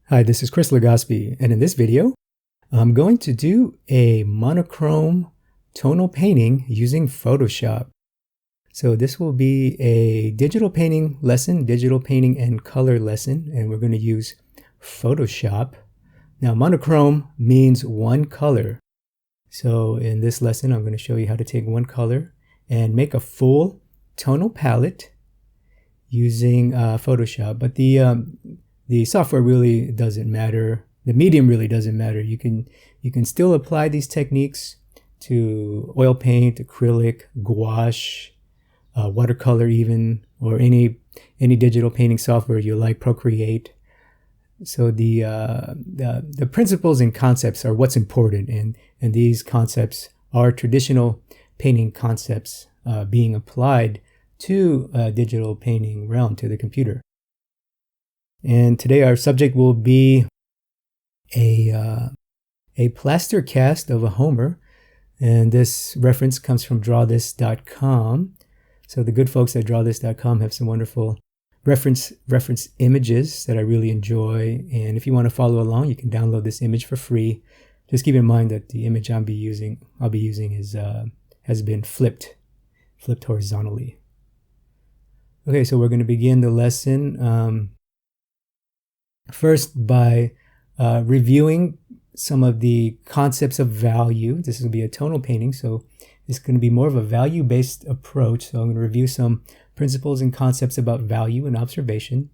Hi, this is Chris Legaspi, and in this video, I'm going to do a monochrome tonal painting using Photoshop. So this will be a digital painting lesson, digital painting and color lesson, and we're going to use Photoshop. Now, monochrome means one color. So in this lesson, I'm going to show you how to take one color and make a full tonal palette using Photoshop. But the software really doesn't matter. The medium really doesn't matter. You can still apply these techniques to oil paint, acrylic, gouache, watercolor even, or any digital painting software you like, Procreate. So the principles and concepts are what's important, and these concepts are traditional painting concepts being applied to a digital painting realm, to the computer. And today our subject will be a plaster cast of a Homer, and this reference comes from drawthis.com. So the good folks at drawthis.com have some wonderful reference images that I really enjoy, and if you want to follow along, you can download this image for free. Just keep in mind that the image I'll be using has been flipped horizontally. Okay, so we're going to begin the lesson first by reviewing some of the concepts of value. This will be a tonal painting, so it's going to be more of a value-based approach. So I'm going to review some principles and concepts about value and observation.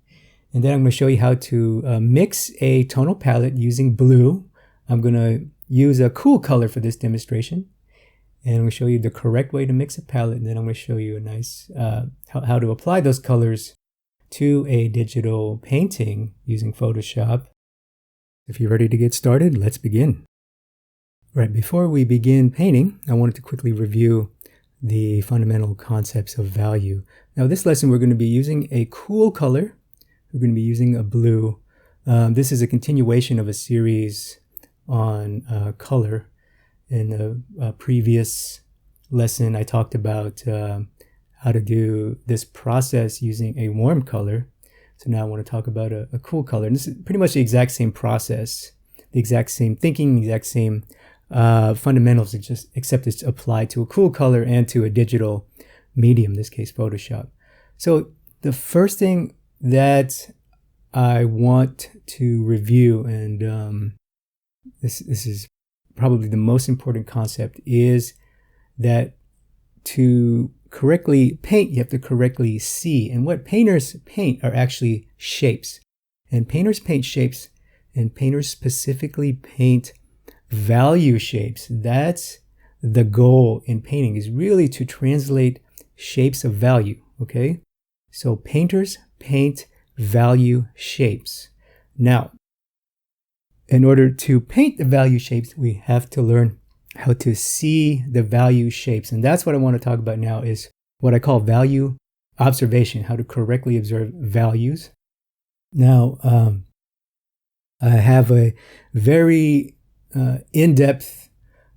And then I'm going to show you how to mix a tonal palette using blue. I'm going to use a cool color for this demonstration. And I'm going to show you the correct way to mix a palette. And then I'm going to show you a nice how to apply those colors to a digital painting using Photoshop. If you're ready to get started, let's begin. Right, before we begin painting, I wanted to quickly review the fundamental concepts of value. Now, this lesson we're going to be using a cool color. We're going to be using a blue. This is a continuation of a series on color. In the previous lesson, I talked about how to do this process using a warm color. So now I want to talk about a cool color. And this is pretty much the exact same process, the exact same thinking, the exact same fundamentals, except it's applied to a cool color and to a digital medium, in this case Photoshop. So the first thing that I want to review, and this is probably the most important concept, is that to correctly paint, you have to correctly see. And what painters paint are actually shapes. And painters paint shapes, and painters specifically paint value shapes. That's the goal in painting, is really to translate shapes of value, okay? So painters paint value shapes. Now, in order to paint the value shapes, we have to learn how to see the value shapes. And that's what I want to talk about now, is what I call value observation, how to correctly observe values. Now, I have a very in-depth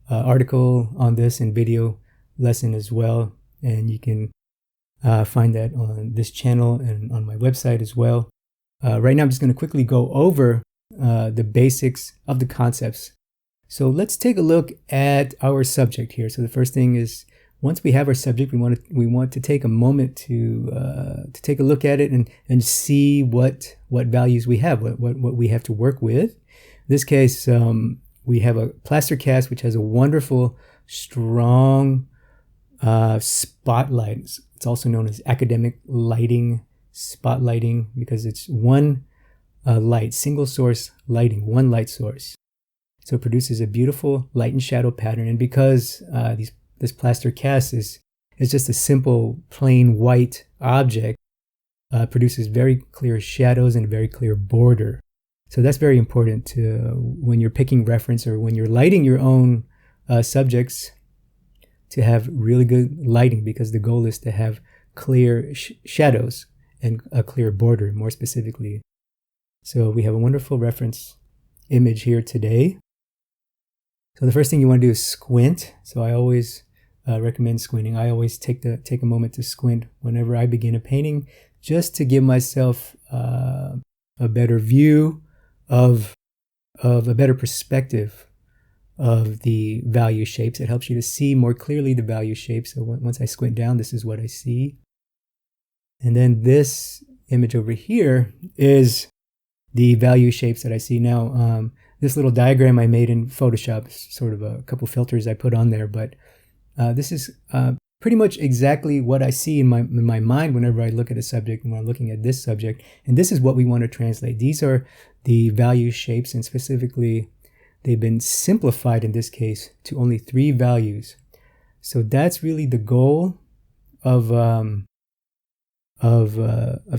article on this and video lesson as well. And you can find that on this channel and on my website as well. Right now, I'm just going to quickly go over the basics of the concepts. So let's take a look at our subject here. So the first thing is, once we have our subject, we want to take a moment to take a look at it and see what values we have, what we have to work with. In this case, we have a plaster cast which has a wonderful, strong spotlight. It's also known as academic lighting, spotlighting, because it's one light, single source lighting, one light source. So it produces a beautiful light and shadow pattern. And because this plaster cast is just a simple, plain white object, produces very clear shadows and a very clear border. So that's very important when you're picking reference or when you're lighting your own subjects, to have really good lighting, because the goal is to have clear shadows and a clear border, more specifically. So we have a wonderful reference image here today. So the first thing you want to do is squint. So I always recommend squinting. I always take a moment to squint whenever I begin a painting, just to give myself a better view of a better perspective of the value shapes. It helps you to see more clearly the value shapes. So once I squint down, this is what I see. And then this image over here is the value shapes that I see now. This little diagram I made in Photoshop, sort of a couple filters I put on there, but this is pretty much exactly what I see in my mind whenever I look at a subject and when I'm looking at this subject. And this is what we want to translate. These are the value shapes, and specifically, they've been simplified in this case to only 3 values. So that's really the goal of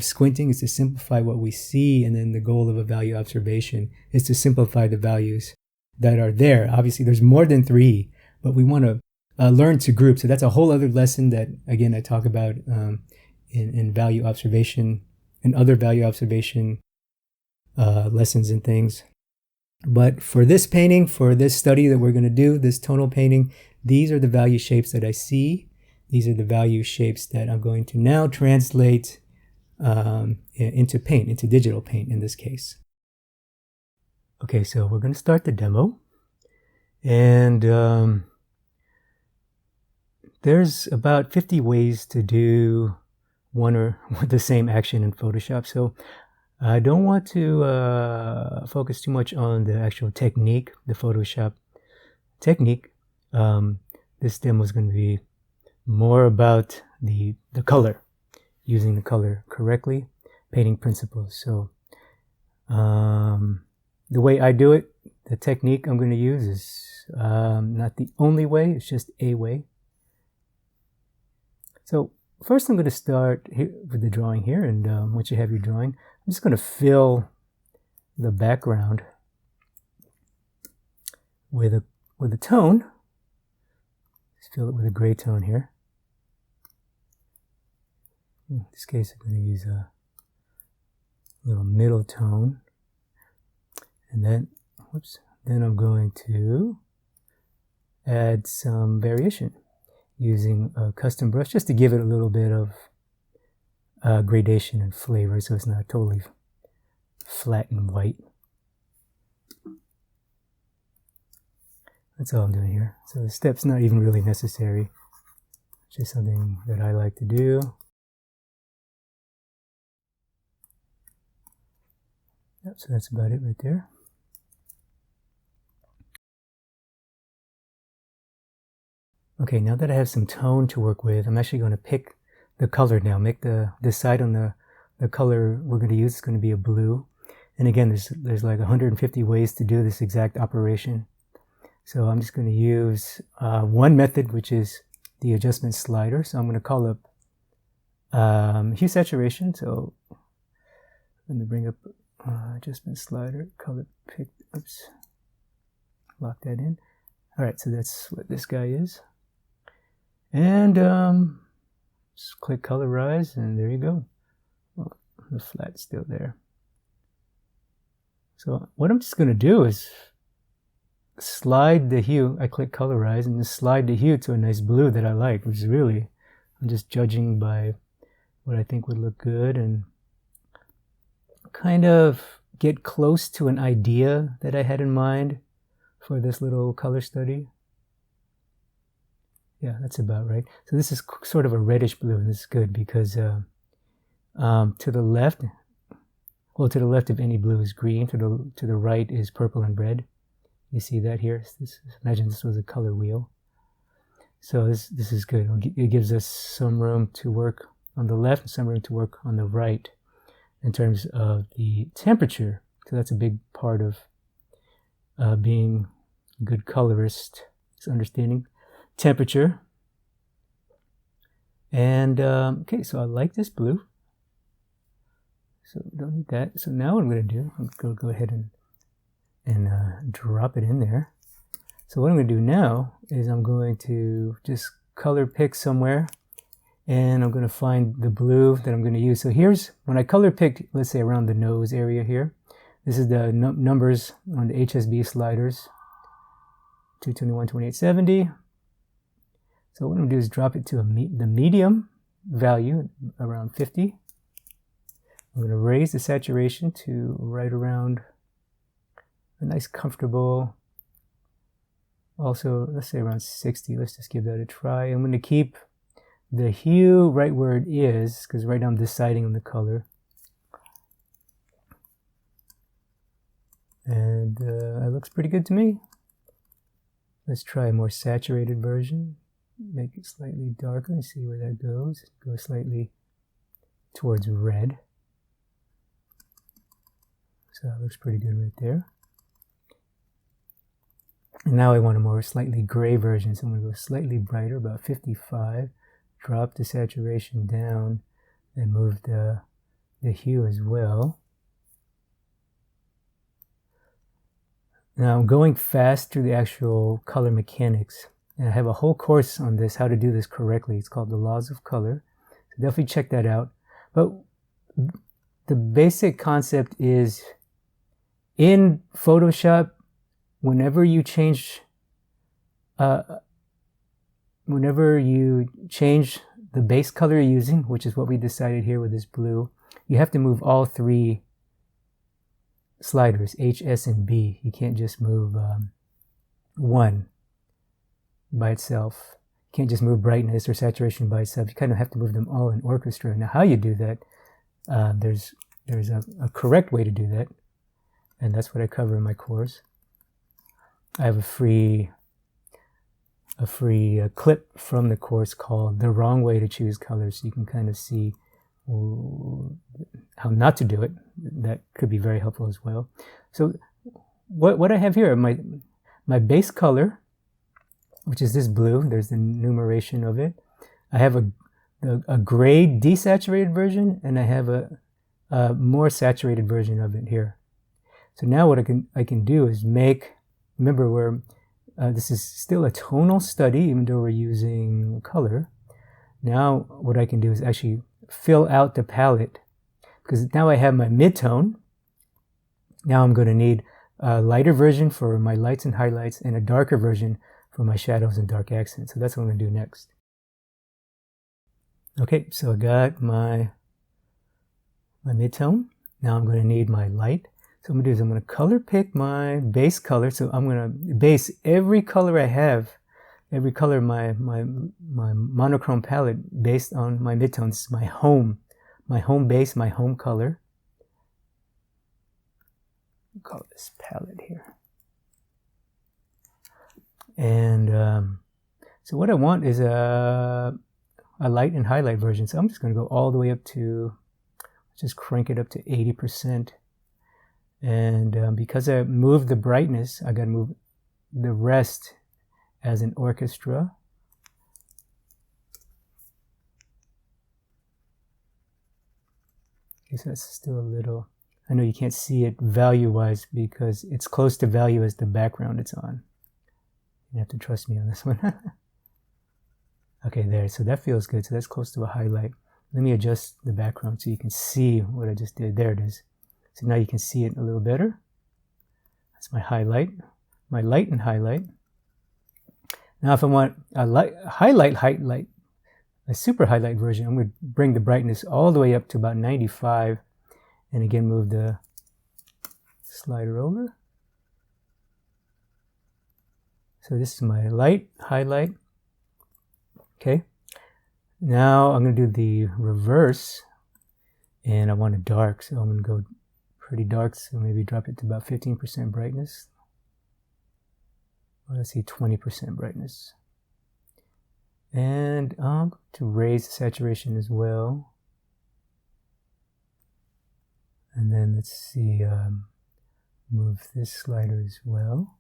squinting, is to simplify what we see, and then the goal of a value observation is to simplify the values that are there. Obviously, there's more than 3, but we want to learn to group. So that's a whole other lesson that, again, I talk about in value observation and other value observation lessons and things. But for this painting, for this study that we're going to do, this tonal painting, these are the value shapes that I see. These are the value shapes that I'm going to now translate into paint, into digital paint in this case. Okay, so we're going to start the demo. And there's about 50 ways to do one or the same action in Photoshop. So I don't want to focus too much on the actual technique, the Photoshop technique. This demo is going to be more about the color, using the color correctly, painting principles. So the way I do it, the technique I'm going to use is not the only way, it's just a way. So first I'm going to start here with the drawing here, and once you have your drawing, I'm just going to fill the background with a tone. Just fill it with a gray tone here. In this case, I'm going to use a little middle tone, and then I'm going to add some variation using a custom brush, just to give it a little bit of gradation and flavor, so it's not totally flat and white. That's all I'm doing here. So the step's not even really necessary. It's just something that I like to do. Yep, so that's about it right there. Okay, now that I have some tone to work with, I'm actually going to pick the color now. Make decide on the color we're going to use. It's going to be a blue. And again, there's like 150 ways to do this exact operation. So I'm just going to use one method, which is the adjustment slider. So I'm going to call up hue saturation. So let me bring up adjustment slider, color pick, oops, lock that in. All right, so that's what this guy is. And just click colorize, and there you go. Well, the flat's still there. So what I'm just going to do is slide the hue. I click colorize and just slide the hue to a nice blue that I like, which is really, I'm just judging by what I think would look good, and kind of get close to an idea that I had in mind for this little color study. Yeah, that's about right. So this is sort of a reddish blue, and this is good because to the left, well, to the left of any blue is green. To the right is purple and red. You see that here? Imagine this was a color wheel. So this is good. It gives us some room to work on the left and some room to work on the right in terms of the temperature. So that's a big part of being a good colorist, is understanding temperature. And okay, so I like this blue, so we don't need that. So now what I'm going to do, I'm going to go ahead and drop it in there. So what I'm going to do now is I'm going to just color pick somewhere, and I'm going to find the blue that I'm going to use. So here's, when I color picked, let's say around the nose area here, this is the numbers on the HSB sliders, 221, 2870. So what I'm going to do is drop it to the medium value, around 50. I'm going to raise the saturation to right around a nice comfortable, also let's say around 60. Let's just give that a try. I'm going to keep the hue right where it is, because right now I'm deciding on the color. And it looks pretty good to me. Let's try a more saturated version. Make it slightly darker and see where that goes. Go slightly towards red. So that looks pretty good right there. And now I want a more slightly gray version, so I'm going to go slightly brighter, about 55. Drop the saturation down and move the hue as well. Now I'm going fast through the actual color mechanics. And I have a whole course on this, how to do this correctly. It's called The Laws of Color. So definitely check that out. But the basic concept is, in Photoshop, whenever you change the base color you're using, which is what we decided here with this blue, you have to move all three sliders, H, S, and B. You can't just move one by itself. You can't just move brightness or saturation by itself. You kind of have to move them all in orchestra. Now, how you do that, there's a correct way to do that, and that's what I cover in my course. I have a free clip from the course called "The Wrong Way to Choose Colors," so you can kind of see how not to do it. That could be very helpful as well. So what I have here, my base color, which is this blue. There's the numeration of it. I have a gray desaturated version, and I have a more saturated version of it here. So now what I can do is remember this is still a tonal study, even though we're using color. Now what I can do is actually fill out the palette, because now I have my mid-tone. Now I'm going to need a lighter version for my lights and highlights and a darker version for my shadows and dark accents. So that's what I'm going to do next. Okay, so I got my mid-tone. Now I'm going to need my light. So what I'm going to do is I'm going to color pick my base color. So I'm going to base every color I have, every color in my monochrome palette based on my midtones, my home base, my home color. I'll call this palette here. And so what I want is a light and highlight version. So I'm just going to go all the way up to, just crank it up to 80%. And because I moved the brightness, I got to move the rest as an orchestra. Okay, so that's still a little, I know you can't see it value-wise because it's close to value as the background it's on. You have to trust me on this one. Okay, there, so that feels good. So that's close to a highlight. Let me adjust the background so you can see what I just did. There it is. So now you can see it a little better. That's my highlight, my light and highlight. Now if I want a highlight, a super highlight version, I'm going to bring the brightness all the way up to about 95. And again, move the slider over. So this is my light, highlight. Okay. Now I'm going to do the reverse. And I want it dark, so I'm going to go pretty dark, so maybe drop it to about 15% brightness. Or let's see, 20% brightness. And I'm going to raise the saturation as well. And then let's see, move this slider as well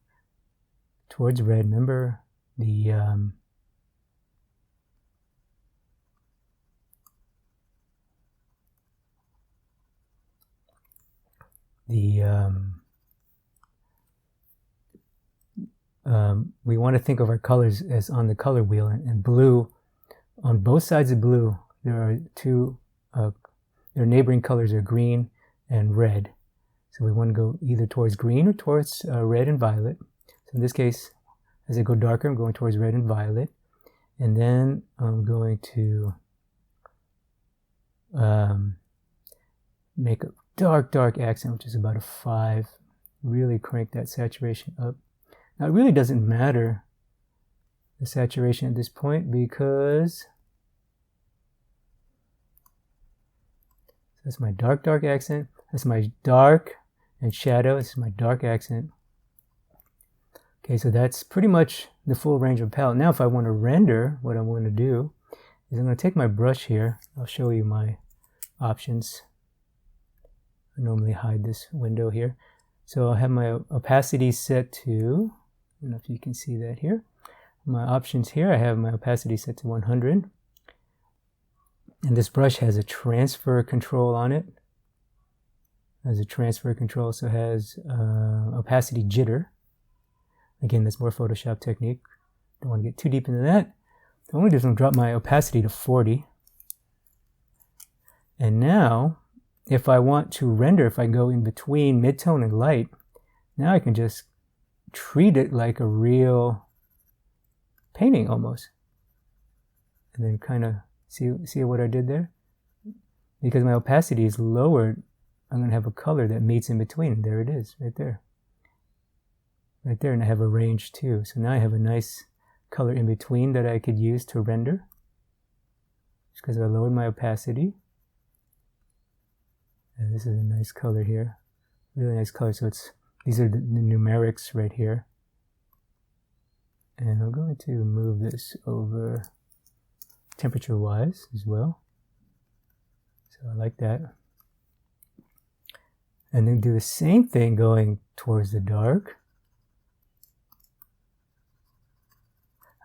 towards red. Remember we want to think of our colors as on the color wheel, and blue, on both sides of blue, there are two, their neighboring colors are green and red. So we want to go either towards green or towards red and violet. So in this case, as I go darker, I'm going towards red and violet. And then I'm going to make a dark accent, which is about a 5. really crank that saturation up. Now it really doesn't matter the saturation at this point because that's my dark accent. That's my dark and shadow. This is my dark accent. Okay, so that's pretty much the full range of palette. Now if I want to render, what I'm going to do is I'm going to take my brush here. I'll show you my options. I normally hide this window here. So I'll have my opacity set to, I don't know if you can see that here. My options here, I have my opacity set to 100. And this brush has a transfer control on it. Has a transfer control, so it has opacity jitter. Again, that's more Photoshop technique. Don't want to get too deep into that. So I'm going to do is drop my opacity to 40. And now, if I want to render, if I go in between midtone and light, now I can just treat it like a real painting almost. And then kind of see what I did there? Because my opacity is lowered, I'm going to have a color that meets in between. There it is, right there. Right there, and I have a range too. So now I have a nice color in between that I could use to render. Just because I lowered my opacity. And this is a nice color here. Really nice color. So these are the numerics right here. And I'm going to move this over temperature wise as well. So I like that. And then do the same thing going towards the dark.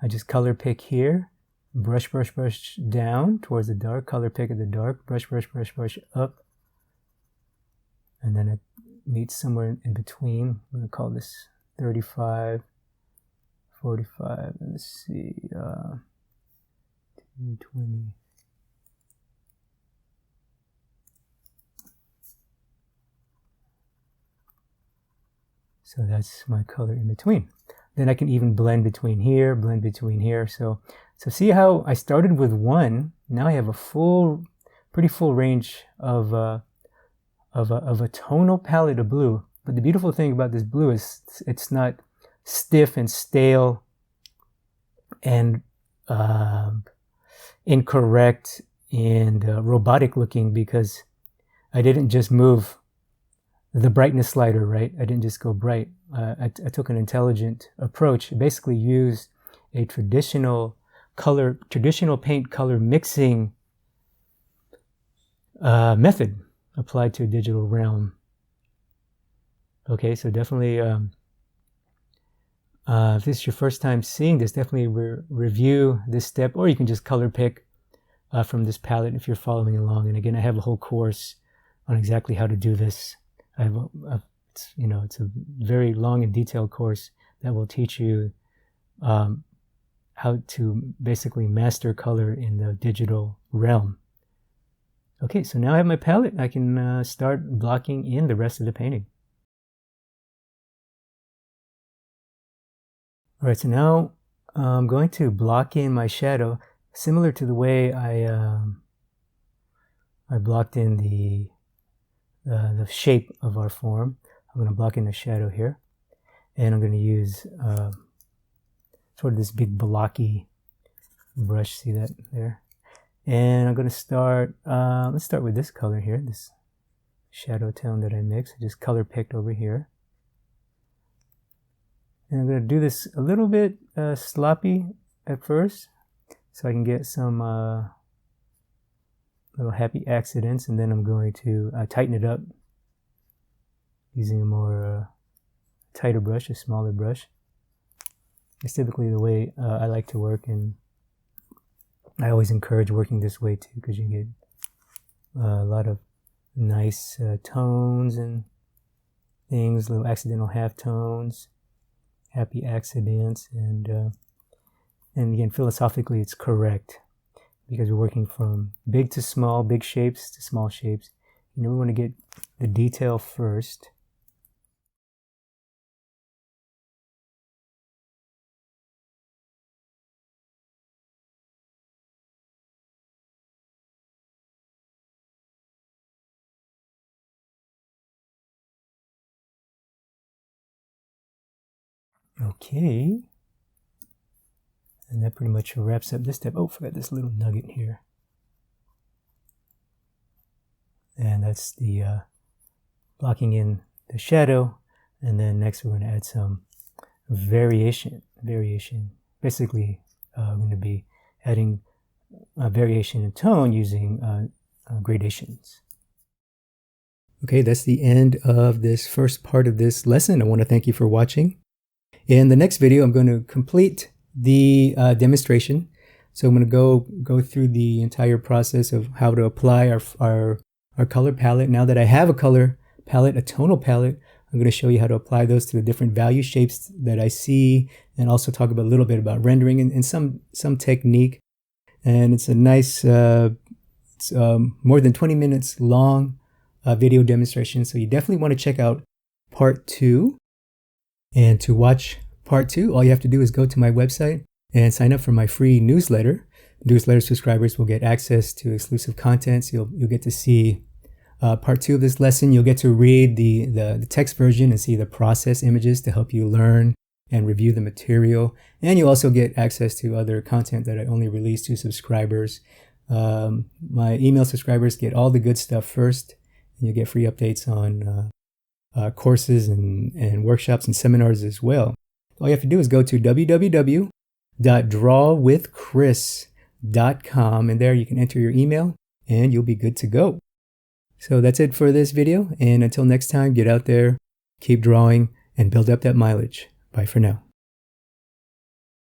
I just color pick here, brush down towards the dark, color pick at the dark, brush up. And then it meets somewhere in between. I'm going to call this 35, 45, and let's see, 220. So that's my color in between. Then I can even blend between here, blend between here. So see how I started with one. Now I have a pretty full range of a tonal palette of blue. But the beautiful thing about this blue is it's not stiff and stale and incorrect and robotic looking, because I didn't just move the brightness slider, right? I didn't just go bright. I took an intelligent approach. I basically used a traditional paint color mixing method applied to a digital realm. Okay, so definitely, if this is your first time seeing this, definitely review this step, or you can just color pick from this palette if you're following along. And again, I have a whole course on exactly how to do this. I have it's a very long and detailed course that will teach you how to basically master color in the digital realm. Okay, so now I have my palette. I can start blocking in the rest of the painting. All right, so now I'm going to block in my shadow, similar to the way I blocked in the shape of our form. I'm going to block in the shadow here, and I'm going to use sort of this big blocky brush. See that there? And I'm going to start, let's start with this color here, this shadow tone that I mixed. I just color picked over here. And I'm going to do this a little bit sloppy at first, so I can get some little happy accidents, and then I'm going to tighten it up using a more tighter brush, a smaller brush. It's typically the way I like to work, and I always encourage working this way too, because you get a lot of nice tones and things, little accidental half tones, happy accidents, and again, philosophically it's correct, because we're working from big to small, big shapes to small shapes. You know, we want to get the detail first. Okay. And that pretty much wraps up this step. Oh, forgot this little nugget here. And that's the blocking in the shadow. And then next we're going to add some variation. Basically, I'm going to be adding a variation in tone using gradations. Okay, that's the end of this first part of this lesson. I want to thank you for watching. In the next video, I'm going to complete the demonstration. So I'm going to go through the entire process of how to apply our color palette. Now that I have a color palette, a tonal palette, I'm going to show you how to apply those to the different value shapes that I see, and also talk about a little bit about rendering and some technique. And it's a nice, it's more than 20 minutes long video demonstration. So you definitely want to check out part 2. And to watch part 2, all you have to do is go to my website and sign up for my free newsletter. Newsletter subscribers will get access to exclusive content. So you'll get to see part 2 of this lesson. You'll get to read the text version and see the process images to help you learn and review the material. And you'll also get access to other content that I only release to subscribers. My email subscribers get all the good stuff first, and you get free updates on courses and workshops and seminars as well. All you have to do is go to www.drawwithchris.com, and there you can enter your email and you'll be good to go. So that's it for this video, and until next time, get out there, keep drawing, and build up that mileage. Bye for now.